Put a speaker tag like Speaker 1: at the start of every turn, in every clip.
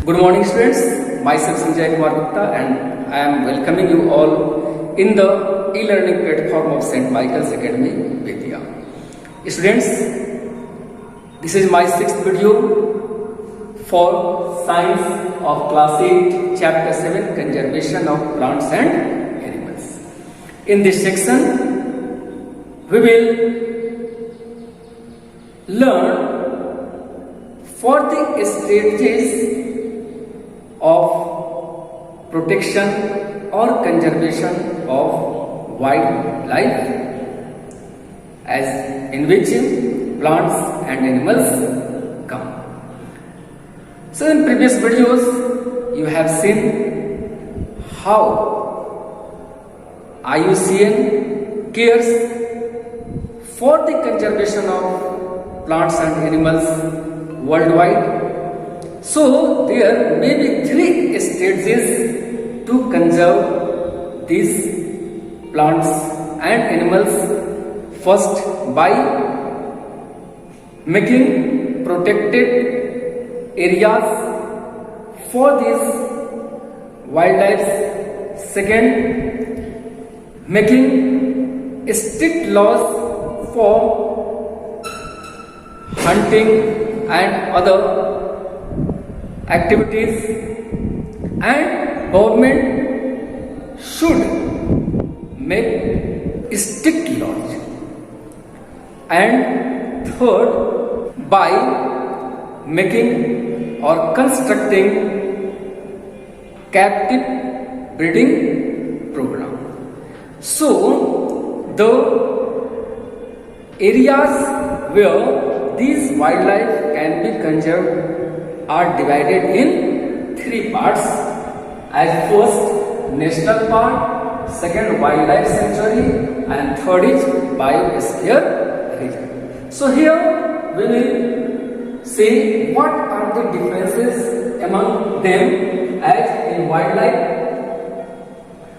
Speaker 1: Good morning, students. Myself Sanjay Kumar Gupta, and I am welcoming you all in the e-learning platform of St. Michael's Academy, Bettiah. Students, this is my sixth video for Science of Class 8, Chapter 7, Conservation of Plants and Animals. In this section, we will learn for the strategies of protection or conservation of wildlife, as in which plants and animals come. So in previous videos you have seen how IUCN cares for the conservation of plants and animals worldwide. So there may be three stages to conserve these plants and animals. First, by making protected areas for these wildlife. Second, making strict laws for hunting and other activities, and government should make strict laws. And third, by making or constructing captive breeding program. So the areas where these wildlife can be conserved are divided in three parts, as first national park, second wildlife sanctuary, and third is biosphere region. So here we will see what are the differences among them. As in wildlife,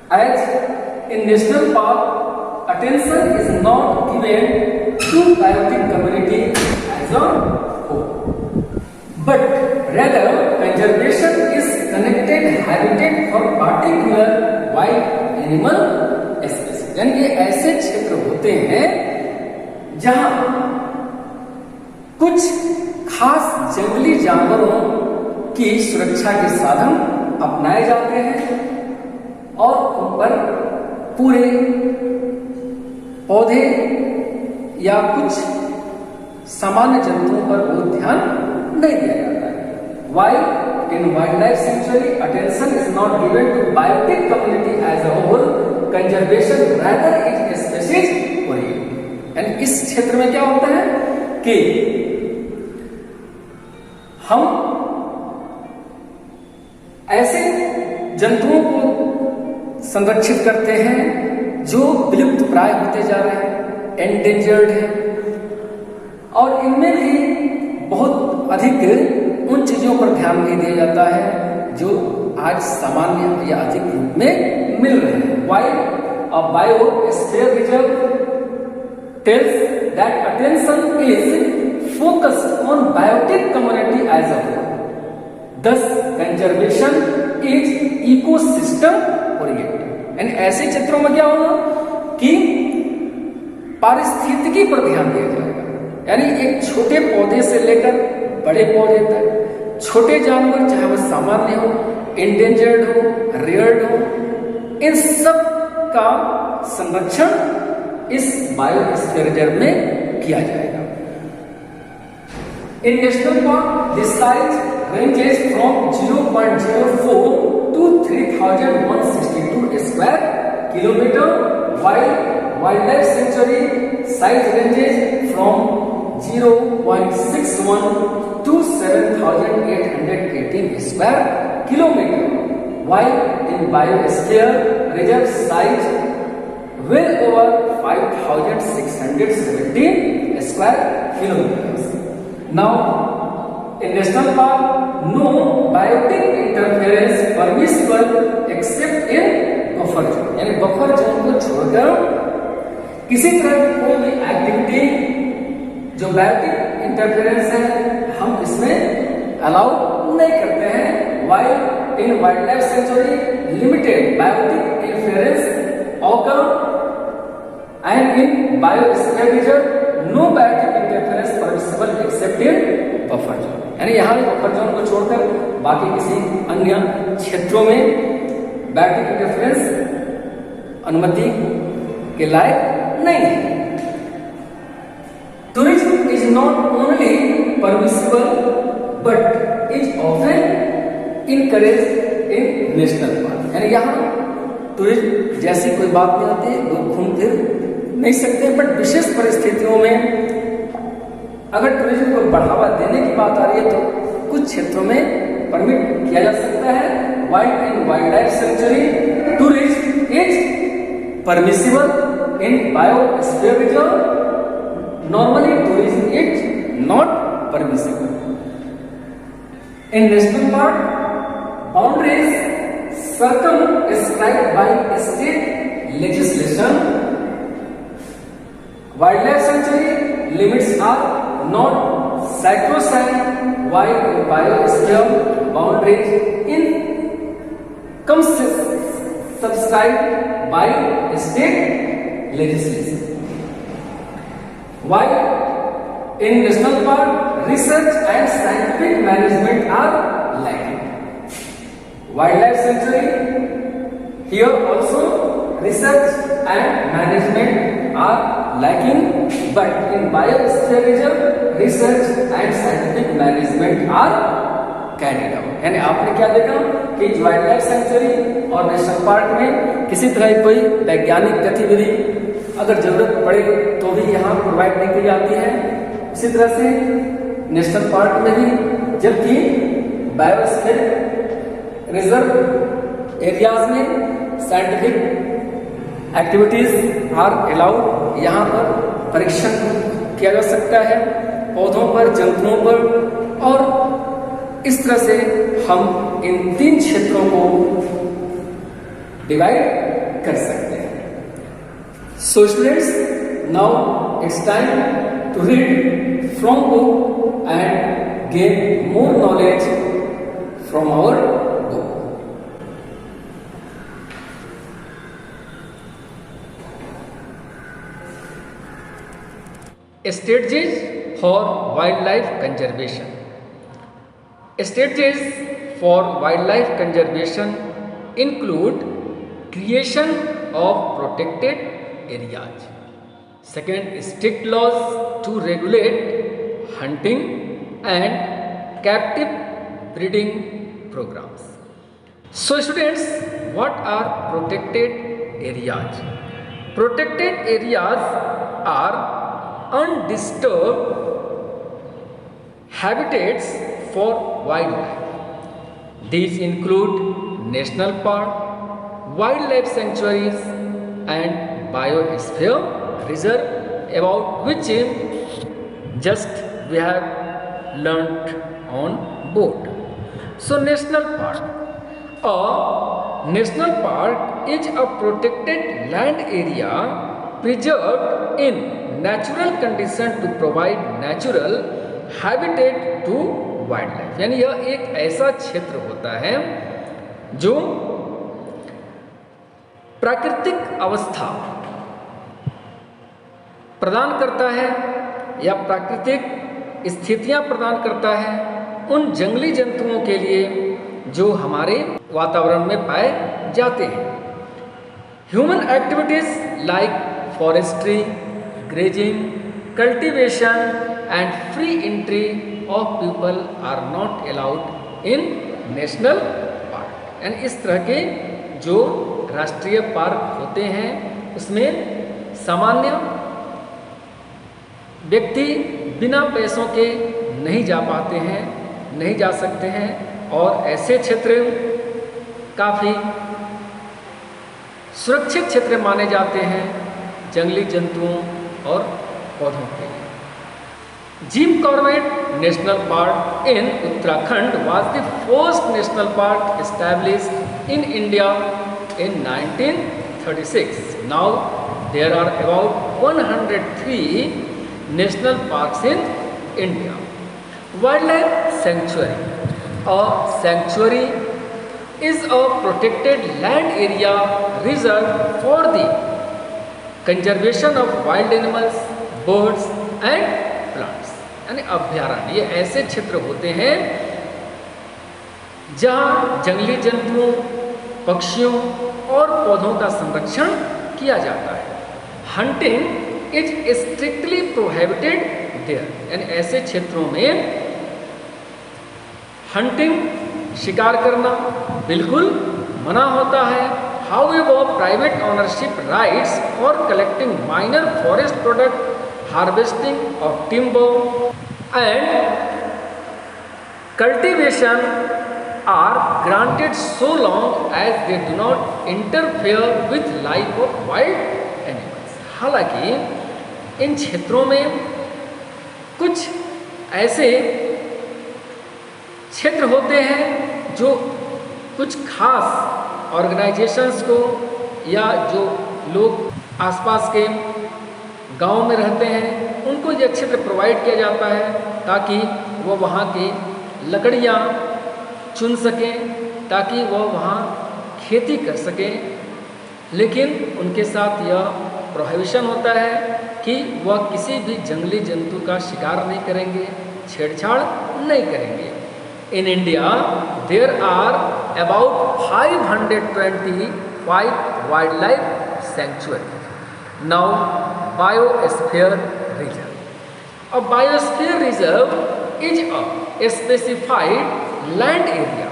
Speaker 1: as in national park, attention is not given to biotic community as a whole, but rather conservation is connected habitat for particular wild animal species. यानी ये ऐसे क्षेत्र होते हैं जहां कुछ खास जंगली जानवरों की सुरक्षा के साधन अपनाए जाते हैं और उन पर पूरे पौधे या कुछ सामान्य जंतुओं पर बहुत ध्यान नहीं दिया जाता है. Why in wildlife sanctuary attention is not given to biotic community as a whole, conservation rather it is species oriented. यानी इस क्षेत्र में क्या होता है कि हम ऐसे जंतुओं को संरक्षित करते हैं जो विलुप्त प्राय होते जा रहे हैं, एंडेंजर्ड हैं, और इनमें भी बहुत अधिक उन चीजों पर ध्यान नहीं दिया जाता है जो आज सामान्य या अधिक रूप में मिल रहे हैं. While a biosphere reserve tells that attention is focused on biotic community as a whole. Thus, conservation is ecosystem oriented. यानी ऐसे क्षेत्रों में क्या होगा कि पारिस्थितिकी पर ध्यान दिया जाएगा. यानी एक छोटे पौधे से लेकर बड़े पौधे तक, छोटे जानवर चाहे वह सामान्य हो, एंडेंजर्ड हो, रेयर्ड हो, इन सब का संरक्षण इस बायोस्फीयर रिजर्व में किया जाएगा. In national park this size ranges from 0.04 to 3,162 square kilometer, while wildlife sanctuary size ranges from 0.61 to 7,818 square kilometer, while in biosphere reserve size well over 5,617 square kilometers. Now, in national park, no biotic interference permissible except in buffer zone. यानी buffer zone को छोड़कर किसी तरह की कोई भी activity जो biotic interference है हम इसमें अलाउ नहीं करते हैं. while in wildlife sanctuary, limited biotic interference occur, and in biosphere reserve, no biotic interference permissible except in buffer zone. यानी यहाँ बफर जोन को छोड़कर बाकी किसी अन्य क्षेत्रों में बयोटिक इंटरफेरेंस अनुमति के लायक नहीं है. Tourism is not only permissible but is often encouraged in national park. यानी यहाँ टूरिज्म जैसी कोई बात नहीं आती, लोग घूम फिर नहीं सकते, बट विशेष परिस्थितियों में अगर टूरिज्म को बढ़ावा देने की बात आ रही है तो कुछ क्षेत्रों में परमिट किया जा सकता है. Wild and wild life sanctuary tourism is permissible in biosphere reserve. Normally tourism is not permissible. In national park, boundaries circumscribed by state legislation. Wildlife sanctuary limits are not sacrosanct, while in biosphere boundaries in subscribed by state legislation. While in national park, research and scientific management are lacking. Wildlife sanctuary, here also research and management are lacking, but in biosphere reserve, research and scientific management are carried out. यानी आपने क्या देखा कि wild life sanctuary और national park में किसी तरह की कोई वैज्ञानिक गतिविधि अगर जरूरत पड़े तो भी यहाँ प्रोवाइड नहीं की जाती है. इसी तरह से नेशनल पार्क में भी, जबकि बायोस्फीयर रिजर्व एरियाज में साइंटिफिक एक्टिविटीज आर अलाउड. यहाँ पर परीक्षण किया जा सकता है पौधों पर, जंतुओं पर, और इस तरह से हम इन 3 क्षेत्रों को डिवाइड कर सकते हैं. So students, now it's time to read from book and gain more knowledge from our book. Strategies for wildlife conservation. Strategies for wildlife conservation include creation of protected areas. Second, strict laws to regulate hunting and captive breeding programs. So students, what are protected areas? Protected areas are undisturbed habitats for wildlife. These include national park, wildlife sanctuaries and biosphere reserve, about which just we have learnt on board. So national park. A national park is a protected land area preserved in natural condition to provide natural habitat to wildlife. यानी यह एक ऐसा क्षेत्र होता है जो प्राकृतिक अवस्था प्रदान करता है या प्राकृतिक स्थितियां प्रदान करता है उन जंगली जंतुओं के लिए जो हमारे वातावरण में पाए जाते हैं. Human activities like forestry, grazing, cultivation and free entry of people are not allowed in national park. यानी इस तरह के जो राष्ट्रीय पार्क होते हैं उसमें सामान्य व्यक्ति बिना पैसों के नहीं जा पाते हैं, नहीं जा सकते हैं, और ऐसे क्षेत्र काफ़ी सुरक्षित क्षेत्र माने जाते हैं जंगली जंतुओं और पौधों के लिए. Jim Corbett national park in Uttarakhand was the first national park established in India in 1936. Now there are about 103 national parks in India. Wildlife sanctuary. A sanctuary is a protected land area reserved for the conservation of wild animals, birds and plants. यानी अभ्यारण्य ये ऐसे क्षेत्र होते हैं जहां जंगली जंतुओं, पक्षियों और पौधों का संरक्षण किया जाता है. Hunting is strictly prohibited there. यानी ऐसे क्षेत्रों में हंटिंग, शिकार करना बिल्कुल मना होता है. However, private ownership rights for collecting minor forest product, harvesting of timber and cultivation are granted so long as they do not interfere with life of wild animals. हालांकि इन क्षेत्रों में कुछ ऐसे क्षेत्र होते हैं जो कुछ खास ऑर्गेनाइजेशंस को या जो लोग आसपास के गांव में रहते हैं उनको यह क्षेत्र प्रोवाइड किया जाता है ताकि वो वहाँ की लकड़ियाँ चुन सकें, ताकि वह वहाँ खेती कर सकें. लेकिन उनके साथ यह प्रोहिबिशन होता है कि वह किसी भी जंगली जंतु का शिकार नहीं करेंगे, छेड़छाड़ नहीं करेंगे. In India, there are about 525 wildlife sanctuaries. Now, biosphere reserve. A biosphere reserve is a specified land area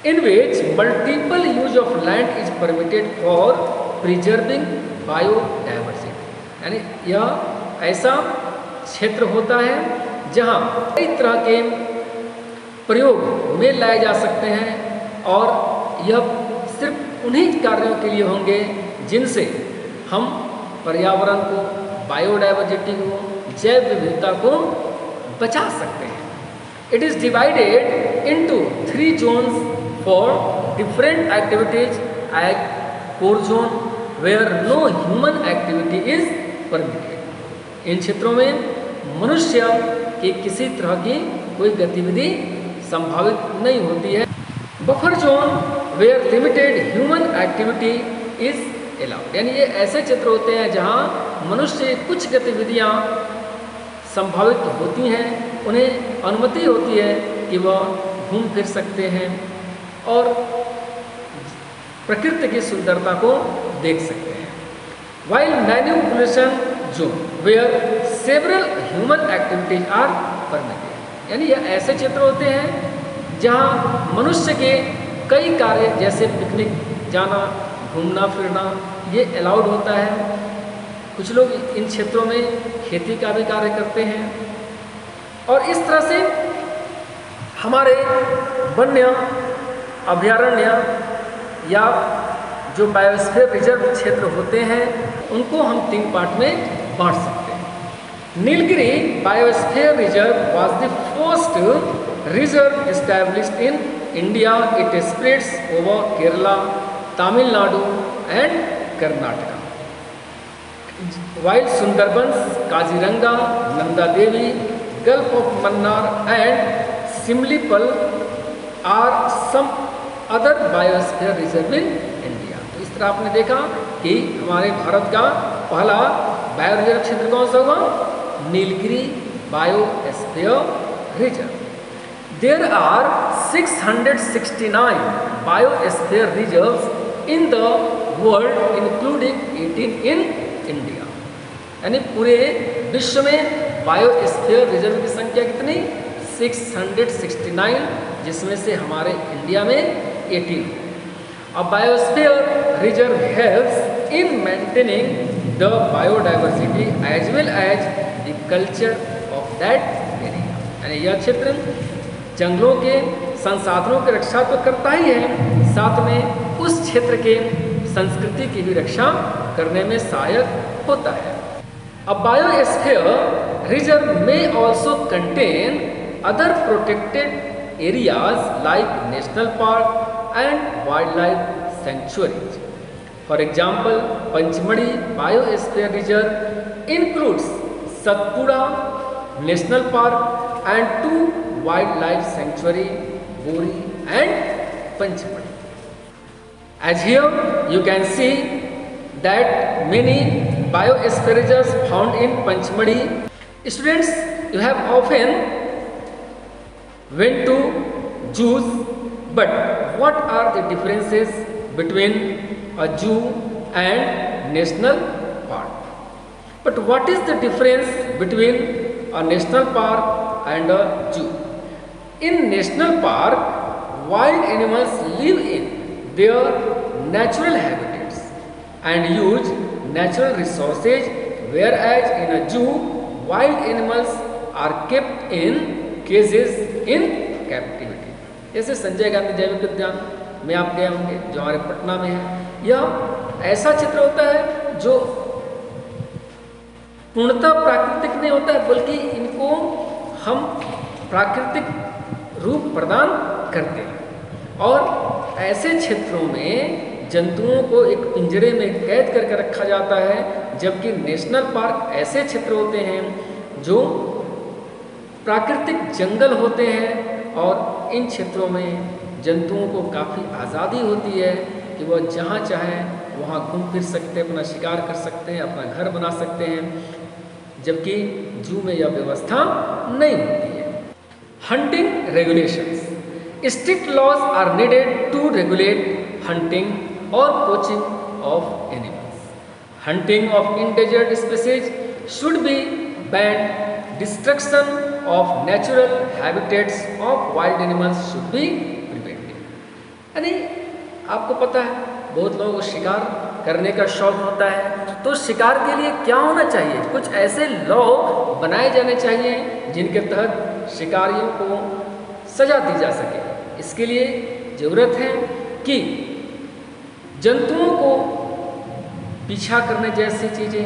Speaker 1: in which multiple use of land is permitted for preserving biodiversity. यानी यह ऐसा क्षेत्र होता है जहाँ कई तरह के प्रयोग में लाए जा सकते हैं और यह सिर्फ उन्हीं कार्यों के लिए होंगे जिनसे हम पर्यावरण को, बायोडाइवर्सिटी को, जैव विविधता को बचा सकते हैं. It is divided into 3 zones for different activities at core zone where no human activity is permitted. इन क्षेत्रों में मनुष्य की किसी तरह की कोई गतिविधि संभावित नहीं होती है. Buffer zone where limited human activity is allowed. यानी ये ऐसे क्षेत्र होते हैं जहाँ मनुष्य कुछ गतिविधियाँ संभावित होती हैं, उन्हें अनुमति होती है कि वह घूम फिर सकते हैं और प्रकृति की सुंदरता को देख सकते हैं. While manipulation zone where several human activities are permitted. यानी यह ऐसे क्षेत्र होते हैं जहाँ मनुष्य के कई कार्य जैसे पिकनिक जाना, घूमना फिरना ये अलाउड होता है. कुछ लोग इन क्षेत्रों में खेती का भी कार्य करते हैं और इस तरह से हमारे वन्य अभयारण्य या जो बायोस्फीयर रिजर्व क्षेत्र होते हैं उनको हम 3 पार्ट में बांट सकते हैं. Nilgiri biosphere reserve was the first reserve established in India. It spreads over Kerala, Tamil Nadu and Karnataka. While Sundarbans, Kaziranga, Nanda Devi, gulf of Mannar and Similipal are some other biosphere reserve in India. तो इस तरह आपने देखा कि हमारे भारत का पहला बायो रिजर्व क्षेत्र कौन सा होगा? Nilgiri biosphere reserve. There are 669 biosphere reserves in the world including 18 in India. यानी पूरे विश्व में बायोस्फीयर रिजर्व की संख्या कितनी? 669, जिसमें से हमारे इंडिया में 18. A biosphere reserve helps in maintaining the biodiversity as well as the culture of that area. यानी यह क्षेत्र जंगलों के संसाधनों की रक्षा तो करता ही है, साथ में उस क्षेत्र के संस्कृति की भी रक्षा करने में सहायक होता है. A biosphere reserve may also contain other protected areas like national park and wildlife sanctuaries. For example, Panchmadi Biosphere Reserve includes Satpura National Park and 2 wildlife sanctuary, Bori and Panchmadi. As here you can see that many biospheruses found in Panchmadi. Students, you have often went to zoos, but what are the differences between a zoo and national park? But what is the difference between a national park and a zoo? In national park, wild animals live in their natural habitats and use natural resources, whereas in a zoo, wild animals are kept in cages in captivity. जैसे संजय गांधी जैविक उद्यान में आप गए होंगे, जो हमारे पटना में है, यह ऐसा चित्र होता है जो पूर्णतः प्राकृतिक नहीं होता है, बल्कि इनको हम प्राकृतिक रूप प्रदान करते हैं। और ऐसे क्षेत्रों में जंतुओं को एक पिंजरे में कैद करके रखा जाता है, जबकि नेशनल पार्क ऐसे क्षेत्र होते हैं जो प्राकृतिक जंगल होते हैं और इन क्षेत्रों में जंतुओं को काफ़ी आज़ादी होती है कि वह जहाँ चाहें वहाँ घूम फिर सकते हैं, अपना शिकार कर सकते हैं, अपना घर बना सकते हैं, जबकि जू में यह व्यवस्था नहीं होती है। Hunting regulations. Strict laws are needed to regulate hunting or poaching of animals. Hunting of endangered species should be banned. Destruction of natural habitats of wild animals should be prevented. यानी आपको पता है बहुत लोगों को शिकार करने का शौक होता है, तो शिकार के लिए क्या होना चाहिए? कुछ ऐसे लॉ बनाए जाने चाहिए जिनके तहत शिकारियों को सजा दी जा सके। इसके लिए ज़रूरत है कि जंतुओं को पीछा करने जैसी चीज़ें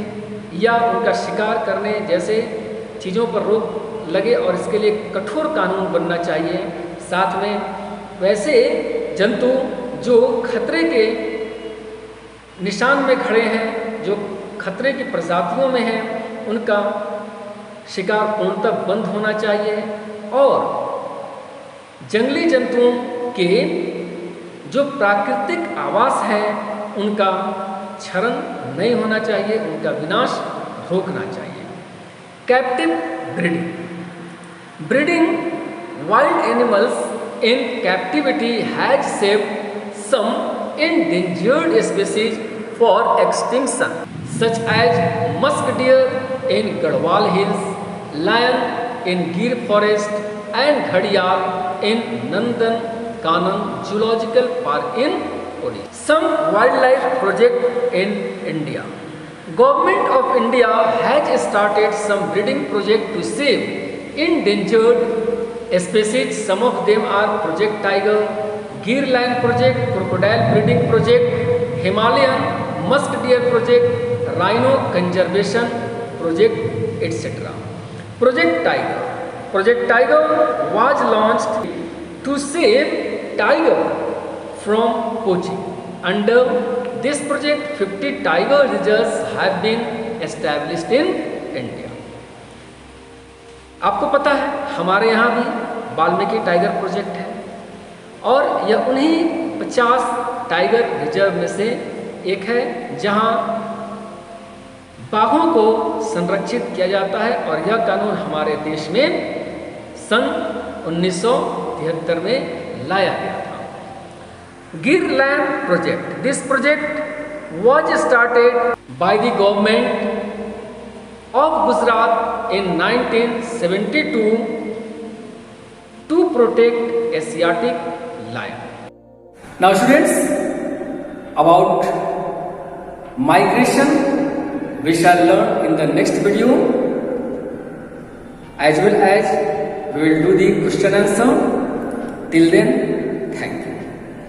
Speaker 1: या उनका शिकार करने जैसे चीज़ों पर रोक लगे और इसके लिए कठोर कानून बनना चाहिए। साथ में वैसे जंतु जो खतरे के निशान में खड़े हैं, जो खतरे की प्रजातियों में हैं, उनका शिकार पूर्णतः बंद होना चाहिए और जंगली जंतुओं के जो प्राकृतिक आवास है उनका क्षरण नहीं होना चाहिए, उनका विनाश रोकना चाहिए। Captive breeding. Breeding wild animals in captivity has saved some endangered species for extinction, such as musk deer in Garhwal Hills, lion in Gir Forest, and Ghadiyal in Nandan Kanan Zoological Park in Odisha. Some wildlife project in India. Government of India has started some breeding project to save endangered species. Some of them are Project Tiger, Gir Lion Project, Crocodile Breeding Project, Himalayan Musk Deer Project, Rhino Conservation Project, etc. Project Tiger. Project Tiger was launched to save tiger from poaching. Under this project, 50 tiger reserves have been established in India. आपको पता है हमारे यहाँ भी Valmiki tiger project है और यह उन्हीं 50 टाइगर रिजर्व में से एक है जहाँ बाघों को संरक्षित किया जाता है और यह कानून हमारे देश में सन 1973 में लाया गया था। गिर land project. This project was started by the government of Gujarat in 1972 to protect Asiatic lion.
Speaker 2: Now students, about migration we shall learn in the next video, as well as we will do the question answer. Till then,